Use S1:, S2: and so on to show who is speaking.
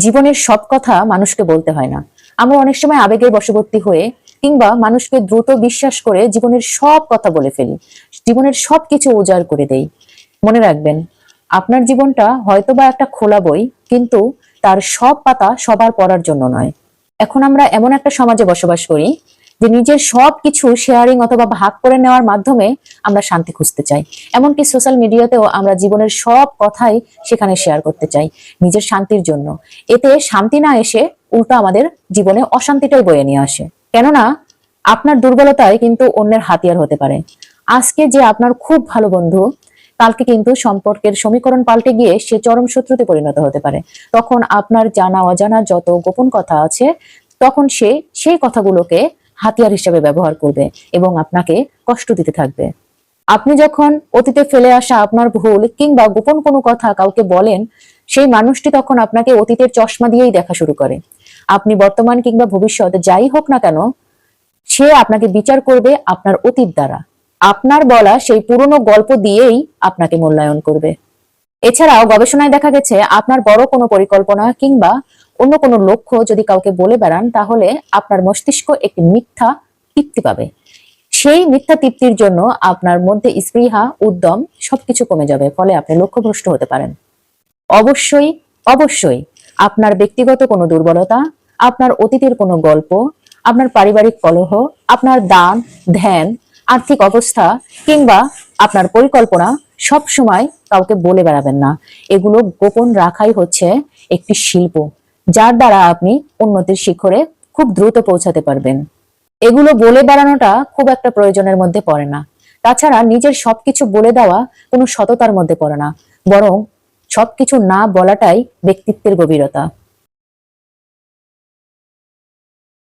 S1: জীবনের সব কথা মানুষকে বলতে হয় না। আমরা অনেক সময় আবেগের বশবর্তী হয়ে কিংবা মানুষকে দ্রুত বিশ্বাস করে জীবনের সব কথা বলে ফেলি, জীবনের সবকিছু উজাড় করে দেই। মনে রাখবেন, আপনার জীবনটা হয়তোবা একটা খোলা বই, কিন্তু তার সব পাতা সবার পড়ার জন্য নয়। এখন আমরা এমন একটা সমাজে বসবাস করি যে নিজের সবকিছু শেয়ারিং অথবা ভাগ করে নেওয়ার মাধ্যমে আমরা শান্তি খুঁজতে চাই। এমনকি সোশ্যাল মিডিয়াতেও আমরা জীবনের সব কথাই সেখানে শেয়ার করতে চাই নিজের শান্তির জন্য। এতে শান্তি না এসে উল্টো আমাদের জীবনে অশান্তিটাই বয়ে নিয়ে আসে। কেননা আপনার দুর্বলতায় কিন্তু অন্যের হাতিয়ার হতে পারে। আজকে যে আপনার খুব ভালো বন্ধু, কালকে কিন্তু সম্পর্কের সমীকরণ পাল্টে গিয়ে সে চরম শত্রুতে পরিণত হতে পারে। তখন আপনার জানা অজানা যত গোপন কথা আছে, তখন সে সেই কথাগুলোকে হাতিয়ার হিসেবে ব্যবহার করবে এবং আপনাকে কষ্ট দিতে থাকবে। আপনি যখন অতীতে ফেলে আসা আপনার ভুল কিংবা গোপন কোনো কথা কাউকে বলেন, সেই মানুষটি তখন আপনাকে অতীতের চশমা দিয়েই দেখা শুরু করে। আপনি বর্তমান কিংবা ভবিষ্যৎ যাই হোক না কেন, সে আপনাকে বিচার করবে আপনার অতীত দ্বারা। আপনার বলা সেই পুরনো গল্প দিয়েই আপনাকে মূল্যায়ন করবে। এছাড়াও গবেষণায় দেখা গেছে, আপনার বড় কোনো পরিকল্পনা কিংবা অন্য কোনো লক্ষ্য যদি কাউকে বলে বেড়ান, তাহলে আপনার মস্তিষ্ক একটি মিথ্যা তৃপ্তি পাবে। সেই মিথ্যা তৃপ্তির জন্য আপনার মধ্যে স্পৃহা, উদ্যম সবকিছু কমে যাবে, ফলে আপনি লক্ষ্যভ্রষ্ট হতে পারেন। অবশ্যই অবশ্যই আপনার ব্যক্তিগত কোনো দুর্বলতা, আপনার অতীতের কোনো গল্প, আপনার পারিবারিক কলহ, আপনার দান ধ্যান, আর্থিক অবস্থা কিংবা আপনার পরিকল্পনা সব সময় কাউকে বলে বেড়াবেন না। এগুলো গোপন রাখাই হচ্ছে একটি শিল্প, যার দ্বারা আপনি উন্নতির শিখরে খুব দ্রুত পৌঁছাতে পারবেন। এগুলো বলে বেড়ানোটা খুব একটা প্রয়োজনের মধ্যে পড়ে না। তাছাড়া নিজের সবকিছু বলে দেওয়া কোনো সততার মধ্যে পড়ে না, বরং সবকিছু না বলাটাই ব্যক্তিত্বের গভীরতা।